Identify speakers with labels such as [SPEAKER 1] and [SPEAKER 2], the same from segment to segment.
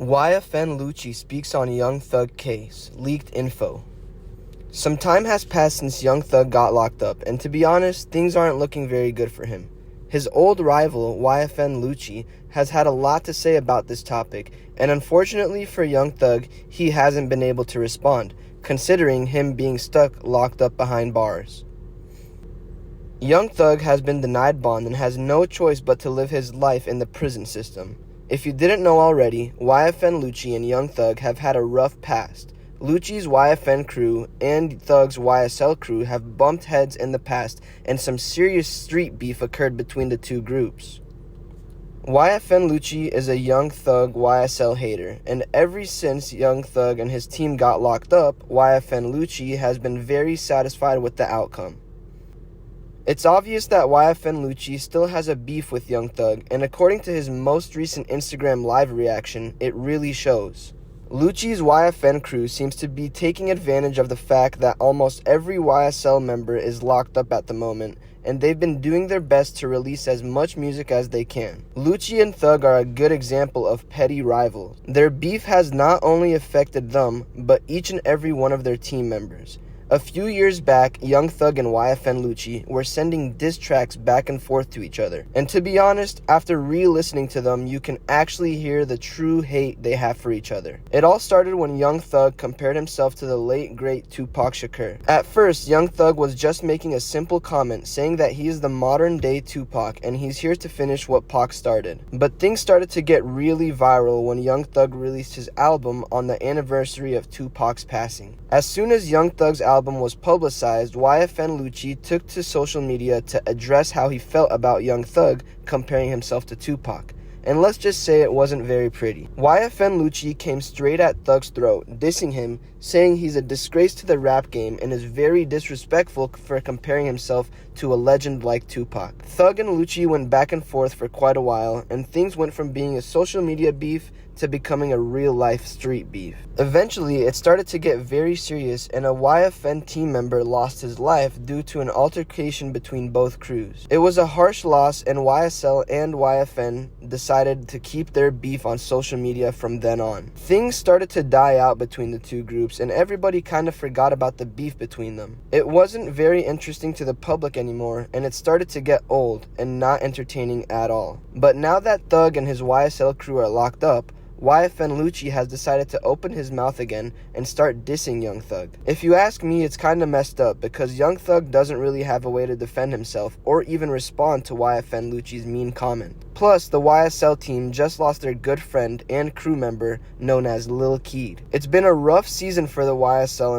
[SPEAKER 1] YFN LUCCI speaks on Young Thug case, leaked info. Some time has passed since Young Thug got locked up, and to be honest, things aren't looking very good for him. His old rival, YFN LUCCI, has had a lot to say about this topic, and unfortunately for Young Thug, he hasn't been able to respond, considering him being stuck locked up behind bars. Young Thug has been denied bond and has no choice but to live his life in the prison system. If you didn't know already, YFN LUCCI and Young Thug have had a rough past. Lucci's YFN crew and Thug's YSL crew have bumped heads in the past, and some serious street beef occurred between the two groups. YFN LUCCI is a Young Thug YSL hater, and ever since Young Thug and his team got locked up, YFN LUCCI has been very satisfied with the outcome. It's obvious that YFN LUCCI still has a beef with Young Thug, and according to his most recent Instagram live reaction, it really shows. Lucci's YFN crew seems to be taking advantage of the fact that almost every YSL member is locked up at the moment, and they've been doing their best to release as much music as they can. LUCCI and Thug are a good example of petty rivals. Their beef has not only affected them, but each and every one of their team members. A few years back, Young Thug and YFN LUCCI were sending diss tracks back and forth to each other. And to be honest, after re-listening to them, you can actually hear the true hate they have for each other. It all started when Young Thug compared himself to the late great Tupac Shakur. At first, Young Thug was just making a simple comment saying that he is the modern day Tupac and he's here to finish what Pac started. But things started to get really viral when Young Thug released his album on the anniversary of Tupac's passing. As soon as Young Thug's album was publicized, YFN LUCCI took to social media to address how he felt about Young Thug comparing himself to Tupac. And let's just say it wasn't very pretty. YFN LUCCI came straight at Thug's throat, dissing him, saying he's a disgrace to the rap game and is very disrespectful for comparing himself to a legend like Tupac. Thug and LUCCI went back and forth for quite a while, and things went from being a social media beef to becoming a real-life street beef. Eventually, it started to get very serious, and a YFN team member lost his life due to an altercation between both crews. It was a harsh loss, and YSL and YFN decided to keep their beef on social media from then on. Things started to die out between the two groups, and everybody kind of forgot about the beef between them. It wasn't very interesting to the public anymore, and it started to get old and not entertaining at all. But now that Thug and his YSL crew are locked up, YFN LUCCI has decided to open his mouth again and start dissing Young Thug. If you ask me, it's kinda messed up because Young Thug doesn't really have a way to defend himself or even respond to YFN LUCCI's mean comment. Plus, the YSL team just lost their good friend and crew member known as Lil Keed. It's been a rough season for the YSL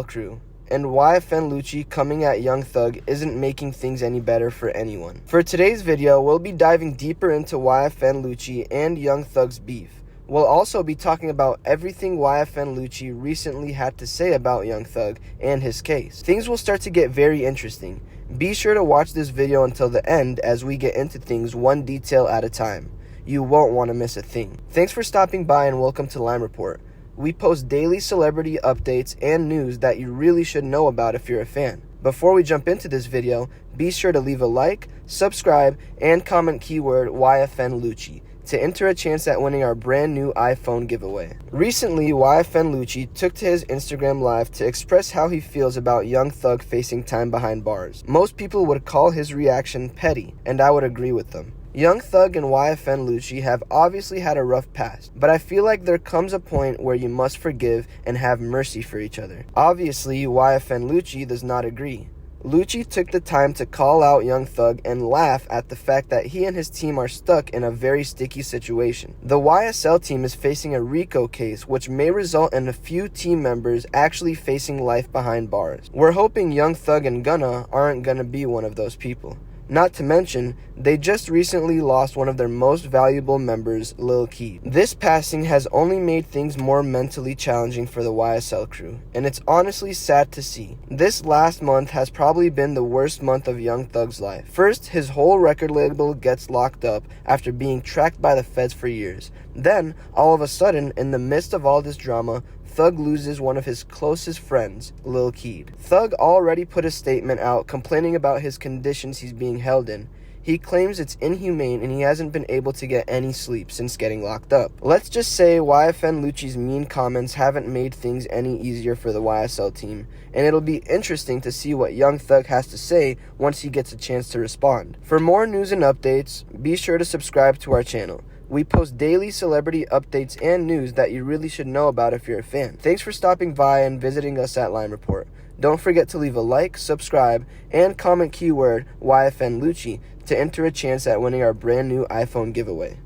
[SPEAKER 1] crew. And YFN LUCCI coming at Young Thug isn't making things any better for anyone. For today's video, we'll be diving deeper into YFN LUCCI and Young Thug's beef. We'll also be talking about everything YFN LUCCI recently had to say about Young Thug and his case. Things will start to get very interesting. Be sure to watch this video until the end as we get into things one detail at a time. You won't want to miss a thing. Thanks for stopping by and welcome to Lime Report. We post daily celebrity updates and news that you really should know about if you're a fan. Before we jump into this video, be sure to leave a like, subscribe, and comment keyword YFN LUCCI to enter a chance at winning our brand new iPhone giveaway. Recently, YFN LUCCI took to his Instagram live to express how he feels about Young Thug facing time behind bars. Most people would call his reaction petty, and I would agree with them. Young Thug and YFN LUCCI have obviously had a rough past, but I feel like there comes a point where you must forgive and have mercy for each other. Obviously, YFN LUCCI does not agree. LUCCI took the time to call out Young Thug and laugh at the fact that he and his team are stuck in a very sticky situation. The YSL team is facing a RICO case which may result in a few team members actually facing life behind bars. We're hoping Young Thug and Gunna aren't gonna be one of those people. Not to mention, they just recently lost one of their most valuable members, Lil Keed. This passing has only made things more mentally challenging for the YSL crew, and it's honestly sad to see. This last month has probably been the worst month of Young Thug's life. First, his whole record label gets locked up after being tracked by the feds for years. Then, all of a sudden, in the midst of all this drama, Thug loses one of his closest friends, Lil Keed. Thug already put a statement out complaining about his conditions he's being held in. He claims it's inhumane and he hasn't been able to get any sleep since getting locked up. Let's just say YFN LUCCI's mean comments haven't made things any easier for the YSL team, and it'll be interesting to see what Young Thug has to say once he gets a chance to respond. For more news and updates, be sure to subscribe to our channel. We post daily celebrity updates and news that you really should know about if you're a fan. Thanks for stopping by and visiting us at Line Report. Don't forget to leave a like, subscribe, and comment keyword YFN LUCCI to enter a chance at winning our brand new iPhone giveaway.